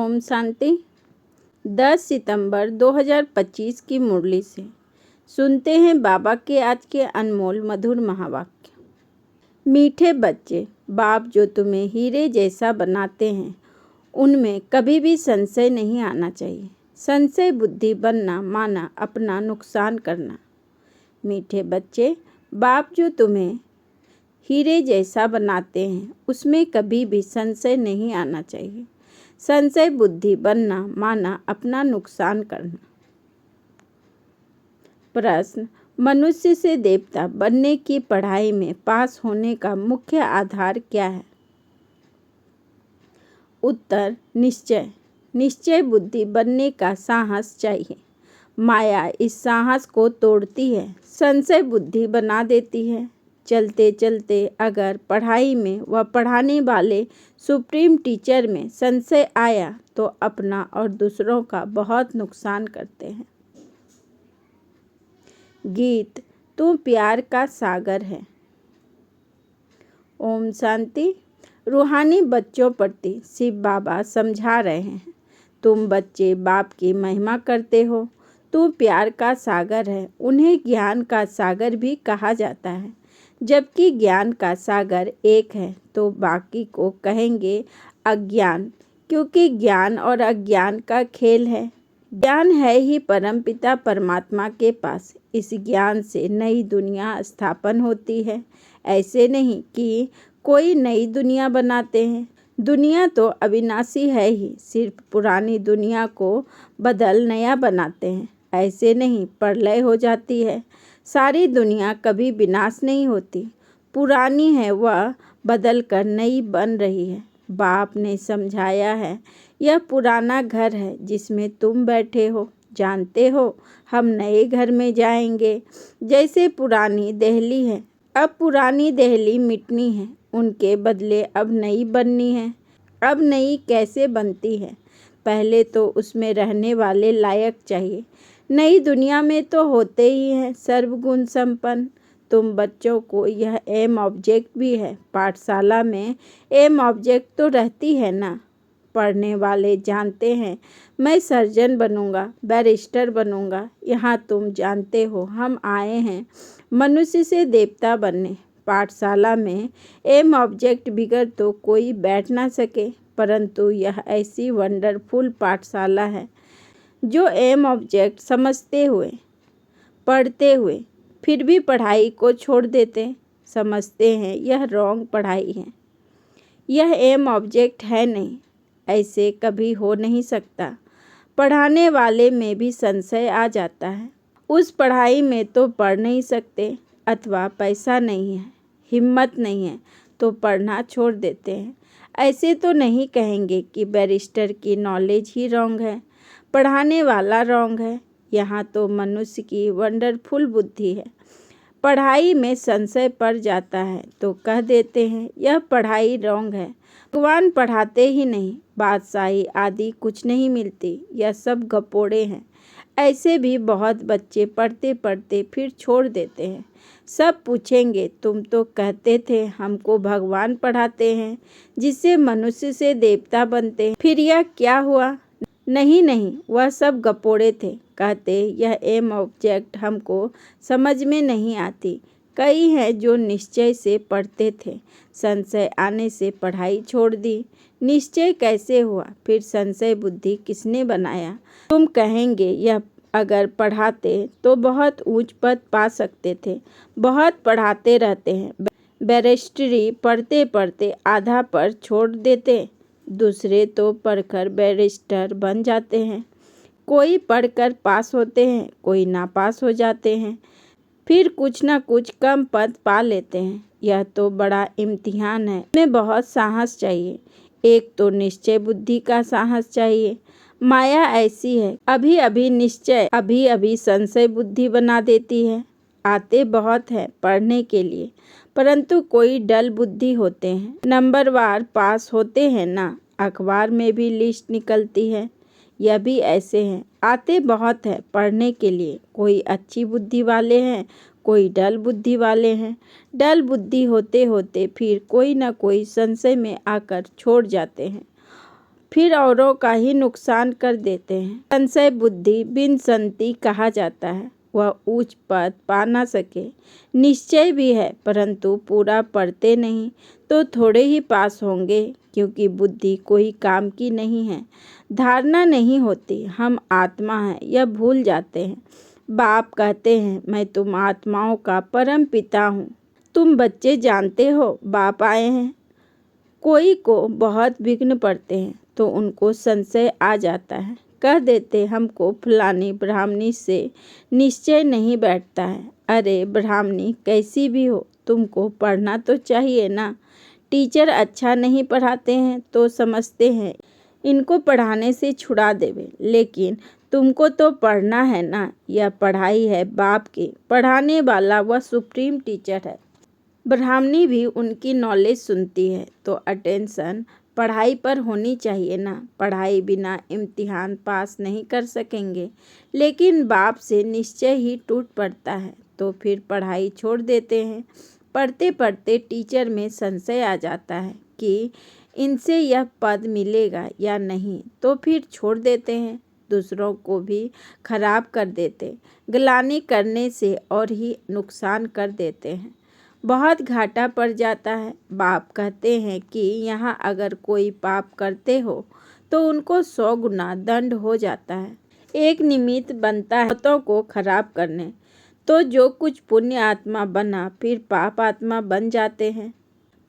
ओम शांति। 10 सितंबर 2025 की मुरली से सुनते हैं बाबा के आज के अनमोल मधुर महावाक्य। मीठे बच्चे, बाप जो तुम्हें हीरे जैसा बनाते हैं उनमें कभी भी संशय नहीं आना चाहिए। संशय बुद्धि बनना माना अपना नुकसान करना। मीठे बच्चे, बाप जो तुम्हें हीरे जैसा बनाते हैं उसमें कभी भी संशय नहीं आना चाहिए। संशय बुद्धि बनना माना अपना नुकसान करना। प्रश्न: मनुष्य से देवता बनने की पढ़ाई में पास होने का मुख्य आधार क्या है? उत्तर: निश्चय। निश्चय बुद्धि बनने का साहस चाहिए। माया इस साहस को तोड़ती है, संशय बुद्धि बना देती है। चलते चलते अगर पढ़ाई में व पढ़ाने वाले सुप्रीम टीचर में संशय आया तो अपना और दूसरों का बहुत नुकसान करते हैं। गीत: तू प्यार का सागर है। ओम शांति। रूहानी बच्चों प्रति शिव बाबा समझा रहे हैं, तुम बच्चे बाप की महिमा करते हो। तू प्यार का सागर है। उन्हें ज्ञान का सागर भी कहा जाता है। जबकि ज्ञान का सागर एक है तो बाकी को कहेंगे अज्ञान, क्योंकि ज्ञान और अज्ञान का खेल है। ज्ञान है ही परमपिता परमात्मा के पास। इस ज्ञान से नई दुनिया स्थापन होती है। ऐसे नहीं कि कोई नई दुनिया बनाते हैं। दुनिया तो अविनाशी है ही, सिर्फ पुरानी दुनिया को बदल नया बनाते हैं। ऐसे नहीं, प्रलय हो जाती है। सारी दुनिया कभी विनाश नहीं होती। पुरानी है वह बदल कर नई बन रही है। बाप ने समझाया है, यह पुराना घर है जिसमें तुम बैठे हो। जानते हो हम नए घर में जाएंगे। जैसे पुरानी दिल्ली है, अब पुरानी दिल्ली मिटनी है, उनके बदले अब नई बननी है। अब नई कैसे बनती है? पहले तो उसमें रहने वाले लायक चाहिए। नई दुनिया में तो होते ही हैं सर्वगुण संपन्न। तुम बच्चों को यह एम ऑब्जेक्ट भी है। पाठशाला में एम ऑब्जेक्ट तो रहती है ना। पढ़ने वाले जानते हैं मैं सर्जन बनूंगा, बैरिस्टर बनूंगा। यहाँ तुम जानते हो हम आए हैं मनुष्य से देवता बनने। पाठशाला में एम ऑब्जेक्ट बिगड़ तो कोई बैठ ना सके, परंतु यह ऐसी वंडरफुल पाठशाला है जो एम ऑब्जेक्ट समझते हुए, पढ़ते हुए फिर भी पढ़ाई को छोड़ देते, समझते हैं यह रॉन्ग पढ़ाई है, यह एम ऑब्जेक्ट है नहीं। ऐसे कभी हो नहीं सकता। पढ़ाने वाले में भी संशय आ जाता है। उस पढ़ाई में तो पढ़ नहीं सकते, अथवा पैसा नहीं है, हिम्मत नहीं है तो पढ़ना छोड़ देते हैं। ऐसे तो नहीं कहेंगे कि बैरिस्टर की नॉलेज ही रॉन्ग है, पढ़ाने वाला रॉन्ग है। यहाँ तो मनुष्य की वंडरफुल बुद्धि है। पढ़ाई में संशय पड़ जाता है तो कह देते हैं यह पढ़ाई रॉन्ग है। भगवान पढ़ाते ही नहीं, बादशाही आदि कुछ नहीं मिलती, यह सब गपोड़े हैं। ऐसे भी बहुत बच्चे पढ़ते पढ़ते फिर छोड़ देते हैं। सब पूछेंगे तुम तो कहते थे हमको भगवान पढ़ाते हैं जिससे मनुष्य से देवता बनते हैं, फिर यह क्या हुआ? नहीं नहीं, वह सब गपोड़े थे। कहते यह एम ऑब्जेक्ट हमको समझ में नहीं आती। कई हैं जो निश्चय से पढ़ते थे, संशय आने से पढ़ाई छोड़ दी। निश्चय कैसे हुआ? फिर संशय बुद्धि किसने बनाया? तुम कहेंगे यह अगर पढ़ाते तो बहुत ऊंच पद पा सकते थे। बहुत पढ़ाते रहते हैं। बैरिस्टरी पढ़ते पढ़ते आधा पर छोड़ देते, दूसरे तो पढ़कर बैरिस्टर बन जाते हैं। कोई पढ़कर पास होते हैं, कोई नापास हो जाते हैं, फिर कुछ ना कुछ कम पद पा लेते हैं। यह तो बड़ा इम्तिहान है। इसमें बहुत साहस चाहिए। एक तो निश्चय बुद्धि का साहस चाहिए। माया ऐसी है, अभी अभी निश्चय, अभी अभी संशय बुद्धि बना देती है। आते बहुत है पढ़ने के लिए, परंतु कोई डल बुद्धि होते हैं। नंबरवार पास होते हैं ना, अखबार में भी लिस्ट निकलती है। यह भी ऐसे हैं, आते बहुत है पढ़ने के लिए। कोई अच्छी बुद्धि वाले हैं, कोई डल बुद्धि वाले हैं। डल बुद्धि होते होते फिर कोई ना कोई संशय में आकर छोड़ जाते हैं। फिर औरों का ही नुकसान कर देते हैं। संशय बुद्धि बिनसंती कहा जाता है। वह उच्च पद पा ना सके, निश्चय भी है, परंतु पूरा पढ़ते नहीं तो थोड़े ही पास होंगे, क्योंकि बुद्धि कोई काम की नहीं है। धारणा नहीं होती, हम आत्मा हैं यह भूल जाते हैं। बाप कहते हैं, मैं तुम आत्माओं का परम पिता हूँ। तुम बच्चे जानते हो बाप आए हैं। कोई को बहुत विघ्न पड़ते हैं तो उनको संशय आ जाता है, कह देते हमको फलानी ब्राह्मणी से निश्चय नहीं बैठता है। अरे ब्राह्मणी कैसी भी हो, तुमको पढ़ना तो चाहिए ना। टीचर अच्छा नहीं पढ़ाते हैं तो समझते हैं इनको पढ़ाने से छुड़ा देवे, लेकिन तुमको तो पढ़ना है ना। यह पढ़ाई है बाप की, पढ़ाने वाला वह सुप्रीम टीचर है। ब्राह्मणी भी उनकी नॉलेज सुनती है तो अटेंशन पढ़ाई पर होनी चाहिए ना। पढ़ाई बिना इम्तिहान पास नहीं कर सकेंगे, लेकिन बाप से निश्चय ही टूट पड़ता है तो फिर पढ़ाई छोड़ देते हैं। पढ़ते पढ़ते टीचर में संशय आ जाता है कि इनसे यह पद मिलेगा या नहीं, तो फिर छोड़ देते हैं। दूसरों को भी खराब कर देते, गिलानी करने से और ही नुकसान कर देते हैं। बहुत घाटा पड़ जाता है। बाप कहते हैं कि यहाँ अगर कोई पाप करते हो तो उनको 100 गुना दंड हो जाता है। एक निमित्त बनता है बहुतों को खराब करने, तो जो कुछ पुण्य आत्मा बना फिर पाप आत्मा बन जाते हैं।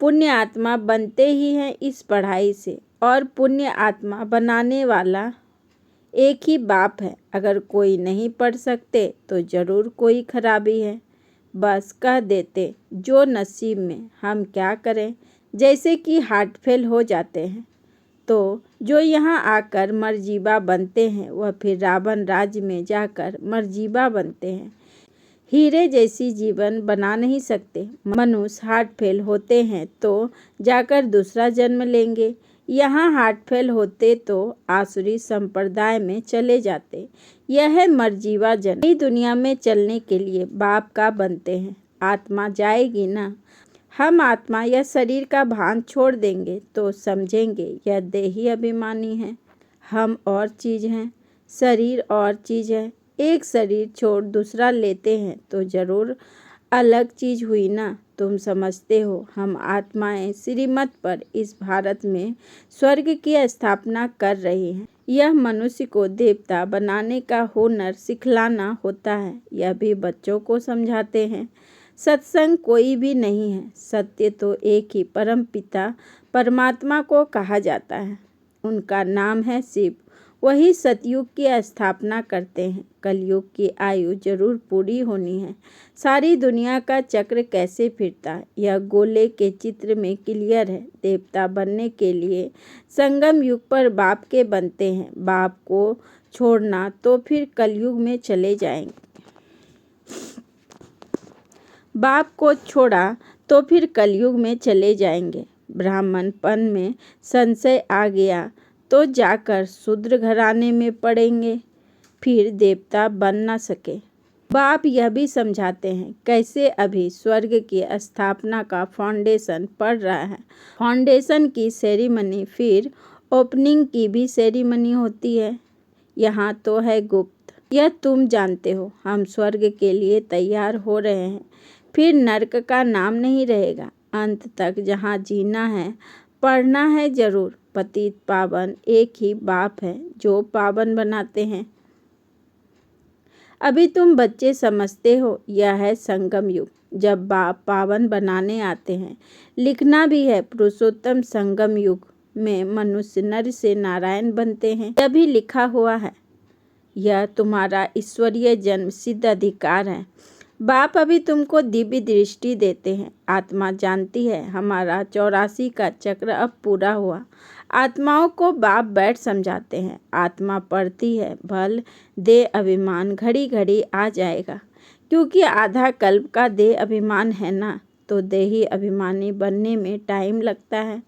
पुण्य आत्मा बनते ही हैं इस पढ़ाई से, और पुण्य आत्मा बनाने वाला एक ही बाप है। अगर कोई नहीं पढ़ सकते तो जरूर कोई खराबी है। बस कह देते जो नसीब में, हम क्या करें। जैसे कि हार्ट फेल हो जाते हैं तो जो यहाँ आकर मरजीबा बनते हैं वह फिर रावण राज्य में जाकर मरजीबा बनते हैं। हीरे जैसी जीवन बना नहीं सकते। मनुष्य हार्ट फेल होते हैं तो जाकर दूसरा जन्म लेंगे। यहाँ हार्ट फेल होते तो आसुरी संप्रदाय में चले जाते। यह है मरजीवा जन्म। नई दुनिया में चलने के लिए बाप का बनते हैं। आत्मा जाएगी ना। हम आत्मा या शरीर का भान छोड़ देंगे तो समझेंगे यह देही अभिमानी है, हम और चीज़ हैं, शरीर और चीज़ है। एक शरीर छोड़ दूसरा लेते हैं तो जरूर अलग चीज़ हुई ना। तुम समझते हो हम आत्माएं श्रीमत पर इस भारत में स्वर्ग की स्थापना कर रही हैं। यह मनुष्य को देवता बनाने का हुनर सिखलाना होता है। यह भी बच्चों को समझाते हैं। सत्संग कोई भी नहीं है, सत्य तो एक ही परम पिता परमात्मा को कहा जाता है। उनका नाम है शिव। वही सतयुग की स्थापना करते हैं। कलयुग की आयु जरूर पूरी होनी है। सारी दुनिया का चक्र कैसे फिरता है यह गोले के चित्र में क्लियर है। देवता बनने के लिए संगम युग पर बाप के बनते हैं। बाप को छोड़ना तो फिर कलयुग में चले जाएंगे। बाप को छोड़ा तो फिर कलयुग में चले जाएंगे। ब्राह्मणपन में संशय आ गया तो जाकर शूद्र घराने में पड़ेंगे, फिर देवता बन ना सके। बाप यह भी समझाते हैं कैसे अभी स्वर्ग की स्थापना का फाउंडेशन पड़ रहा है। फाउंडेशन की सेरेमनी, फिर ओपनिंग की भी सेरेमनी होती है। यहाँ तो है गुप्त, यह तुम जानते हो। हम स्वर्ग के लिए तैयार हो रहे हैं, फिर नरक का नाम नहीं रहेगा। अंत तक जहाँ जीना है, पढ़ना है जरूर। पतित पावन एक ही बाप है जो पावन बनाते हैं। अभी तुम बच्चे समझते हो यह है संगम युग, जब बाप पावन बनाने आते हैं। लिखना भी है पुरुषोत्तम संगम युग में मनुष्य नर से नारायण बनते हैं। यह भी लिखा हुआ है। यह तुम्हारा ईश्वरीय जन्म सिद्ध अधिकार है। बाप अभी तुमको दिव्य दृष्टि देते हैं। आत्मा जानती है हमारा 84 का चक्र अब पूरा हुआ। आत्माओं को बाप बैठ समझाते हैं। आत्मा पढ़ती है, भल देह अभिमान घड़ी घड़ी आ जाएगा, क्योंकि आधा कल्प का देह अभिमान है ना, तो देही अभिमानी बनने में टाइम लगता है।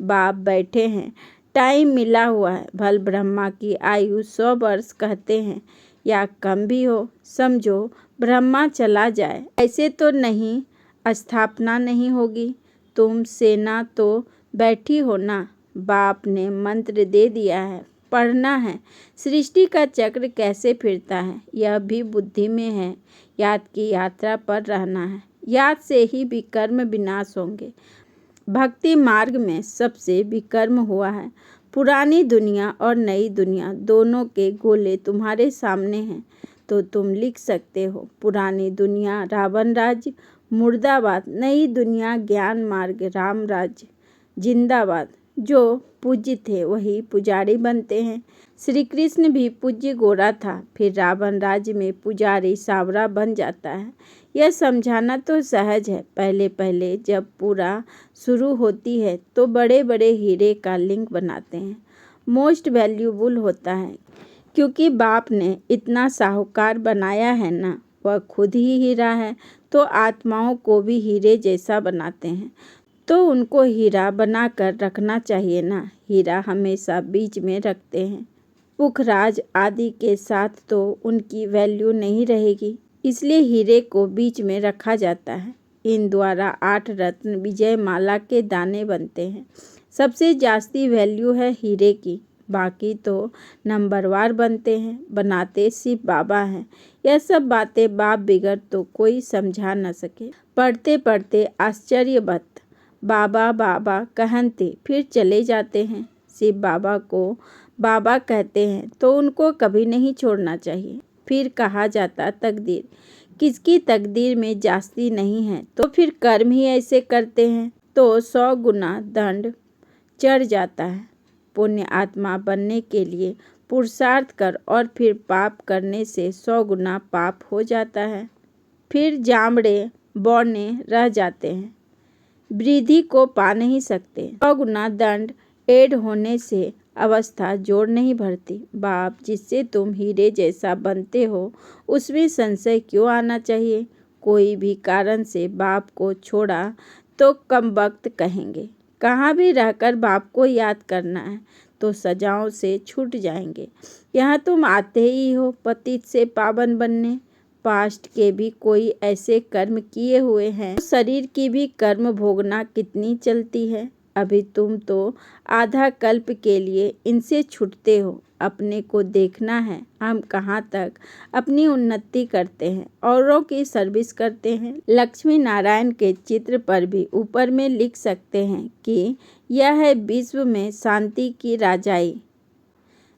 बाप बैठे हैं, टाइम मिला हुआ है। भल ब्रह्मा की आयु 100 वर्ष कहते हैं, या कम भी हो। समझो ब्रह्मा चला जाए, ऐसे तो नहीं, स्थापना नहीं होगी। तुम सेना तो बैठी हो ना। बाप ने मंत्र दे दिया है, पढ़ना है। सृष्टि का चक्र कैसे फिरता है यह भी बुद्धि में है। याद की यात्रा पर रहना है, याद से ही विकर्म विनाश होंगे। भक्ति मार्ग में सबसे विकर्म हुआ है। पुरानी दुनिया और नई दुनिया दोनों के गोले तुम्हारे सामने हैं, तो तुम लिख सकते हो पुरानी दुनिया रावण राज्य मुर्दाबाद, नई दुनिया ज्ञान मार्ग राम राज्य जिंदाबाद। जो पूज्य थे वही पुजारी बनते हैं। श्री कृष्ण भी पूज्य गोरा था, फिर रावण राज्य में पुजारी सावरा बन जाता है। यह समझाना तो सहज है। पहले पहले जब पूरा शुरू होती है तो बड़े बड़े हीरे का लिंक बनाते हैं। मोस्ट वैल्यूबल होता है, क्योंकि बाप ने इतना साहूकार बनाया है ना, वह खुद ही हीरा है, तो आत्माओं को भी हीरे जैसा बनाते हैं, तो उनको हीरा बनाकर रखना चाहिए ना। हीरा हमेशा बीच में रखते हैं। पुखराज आदि के साथ तो उनकी वैल्यू नहीं रहेगी, इसलिए हीरे को बीच में रखा जाता है। इन द्वारा 8 रत्न विजय माला के दाने बनते हैं। सबसे जास्ती वैल्यू है हीरे की, बाकी तो नंबरवार बनते हैं। बनाते शिव बाबा हैं। यह सब बातें बाप बिगड़ तो कोई समझा न सके। पढ़ते पढ़ते आश्चर्यवत बाबा बाबा कहते फिर चले जाते हैं। शिव बाबा को बाबा कहते हैं तो उनको कभी नहीं छोड़ना चाहिए। फिर कहा जाता तकदीर, किसकी तकदीर में जास्ती नहीं है, तो फिर कर्म ही ऐसे करते हैं तो 100 गुना दंड चढ़ जाता है। पुण्य आत्मा बनने के लिए पुरुषार्थ कर और फिर पाप करने से 100 गुना पाप हो जाता है। फिर जामड़े बौने रह जाते हैं, वृद्धि को पा नहीं सकते। 100 गुना दंड ऐड होने से अवस्था जोड़ नहीं भरती। बाप जिससे तुम हीरे जैसा बनते हो उसमें संशय क्यों आना चाहिए। कोई भी कारण से बाप को छोड़ा तो कमबख्त कहेंगे। कहाँ भी रहकर बाप को याद करना है तो सजाओं से छूट जाएंगे। यहाँ तुम आते ही हो पतित से पावन बनने। पास्ट के भी कोई ऐसे कर्म किए हुए हैं, तो शरीर की भी कर्म भोगना कितनी चलती है। अभी तुम तो आधा कल्प के लिए इनसे छूटते हो। अपने को देखना है, हम कहाँ तक अपनी उन्नति करते हैं, औरों की सर्विस करते हैं। लक्ष्मी नारायण के चित्र पर भी ऊपर में लिख सकते हैं कि यह है विश्व में शांति की राजाई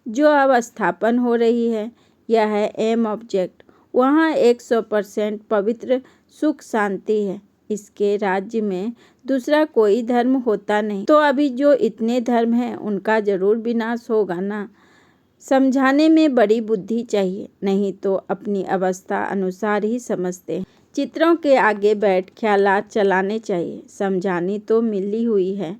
जो अब स्थापन हो रही है। यह है एम ऑब्जेक्ट। वहाँ 100% पवित्र सुख शांति है। इसके राज्य में दूसरा कोई धर्म होता नहीं, तो अभी जो इतने धर्म हैं उनका जरूर विनाश होगा ना। समझाने में बड़ी बुद्धि चाहिए, नहीं तो अपनी अवस्था अनुसार ही समझते हैं। चित्रों के आगे बैठ ख्यालात चलाने चाहिए। समझानी तो मिली हुई है,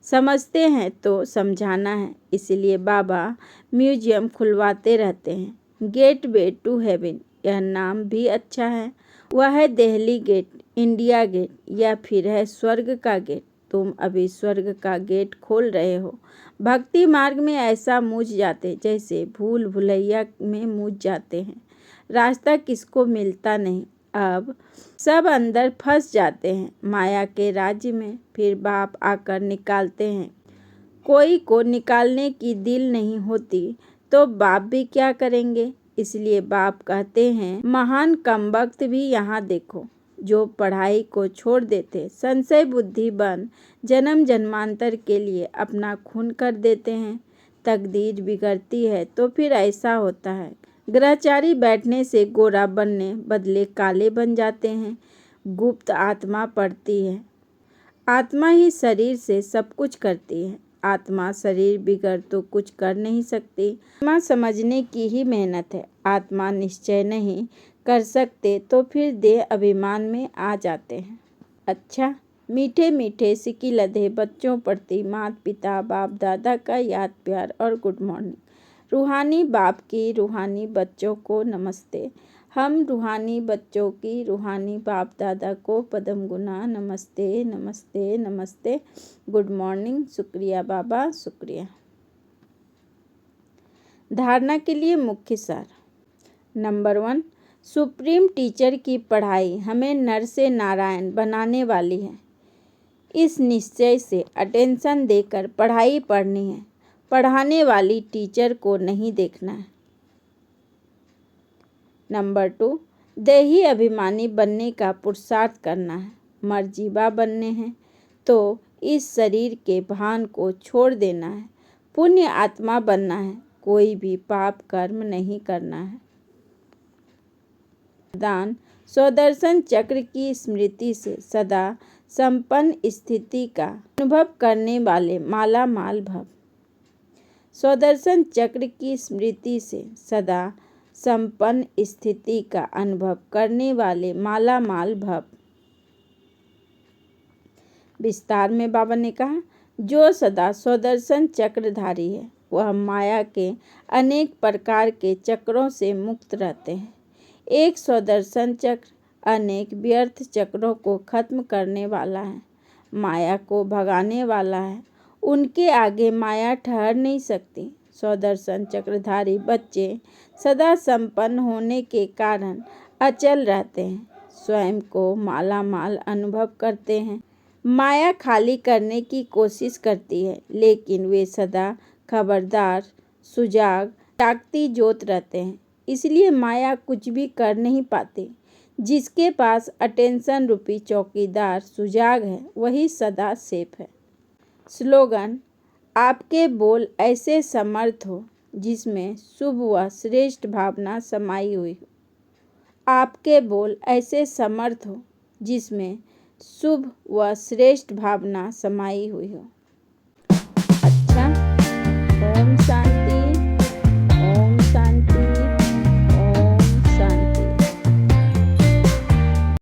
समझते हैं तो समझाना है। इसलिए बाबा म्यूजियम खुलवाते रहते हैं। गेटवे टू हेवन, यह नाम भी अच्छा है। वह है दिल्ली गेट, इंडिया गेट, या फिर है स्वर्ग का गेट। तुम अभी स्वर्ग का गेट खोल रहे हो। भक्ति मार्ग में ऐसा मूझ जाते जैसे भूल भुलैया में मूझ जाते हैं। रास्ता किसको मिलता नहीं। अब सब अंदर फंस जाते हैं माया के राज्य में। फिर बाप आकर निकालते हैं। कोई को निकालने की दिल नहीं होती तो बाप भी क्या करेंगे। इसलिए बाप कहते हैं महान कमबख्त भी यहाँ देखो, जो पढ़ाई को छोड़ देते, संशय बुद्धि बन जन्म जन्मांतर के लिए अपना खून कर देते हैं। तकदीर बिगड़ती है तो फिर ऐसा होता है। ग्रहचारी बैठने से गोरा बनने बदले काले बन जाते हैं। गुप्त आत्मा पढ़ती है। आत्मा ही शरीर से सब कुछ करती है। आत्मा शरीर बिगड़ तो कुछ कर नहीं सकती। आत्मा समझने की ही मेहनत है। आत्मा निश्चय नहीं कर सकते तो फिर देह अभिमान में आ जाते हैं। अच्छा, मीठे मीठे सिकी लधे बच्चों प्रति माता पिता बाप दादा का याद प्यार और गुड मॉर्निंग। रूहानी बाप की रूहानी बच्चों को नमस्ते। हम रूहानी बच्चों की रूहानी बाप दादा को पदम गुना नमस्ते नमस्ते नमस्ते। Good morning. शुक्रिया बाबा, शुक्रिया। धारणा के लिए मुख्य सार। नंबर 1, सुप्रीम टीचर की पढ़ाई हमें नर से नारायण बनाने वाली है। इस निश्चय से अटेंशन देकर पढ़ाई पढ़नी है, पढ़ाने वाली टीचर को नहीं देखना है। नंबर 2, देही अभिमानी बनने का पुरुषार्थ करना है। मर्जीवा बनने हैं तो इस शरीर के भान को छोड़ देना है। पुण्य आत्मा बनना है, कोई भी पाप कर्म नहीं करना है। दान स्वदर्शन चक्र की स्मृति से सदा संपन्न स्थिति का अनुभव करने वाले माला माल भव। स्वदर्शन चक्र की स्मृति से सदा संपन्न स्थिति का अनुभव करने वाले माला माल भव। विस्तार में बाबा ने कहा, जो सदा स्वदर्शन चक्रधारी है वह माया के अनेक प्रकार के चक्रों से मुक्त रहते हैं। एक स्वदर्शन चक्र अनेक व्यर्थ चक्रों को खत्म करने वाला है, माया को भगाने वाला है। उनके आगे माया ठहर नहीं सकती। स्वदर्शन चक्रधारी बच्चे सदा संपन्न होने के कारण अचल रहते हैं, स्वयं को माला माल अनुभव करते हैं। माया खाली करने की कोशिश करती है, लेकिन वे सदा खबरदार, सुजाग, जागती ज्योत रहते हैं। इसलिए माया कुछ भी कर नहीं पाती। जिसके पास अटेंशन रूपी चौकीदार सुजाग है वही सदा सेफ है। स्लोगन, आपके बोल ऐसे समर्थ हो जिसमें शुभ व श्रेष्ठ भावना समाई हुई हो। आपके बोल ऐसे समर्थ हो जिसमें शुभ व श्रेष्ठ भावना समाई हुई हो। अच्छा, ओम शांति।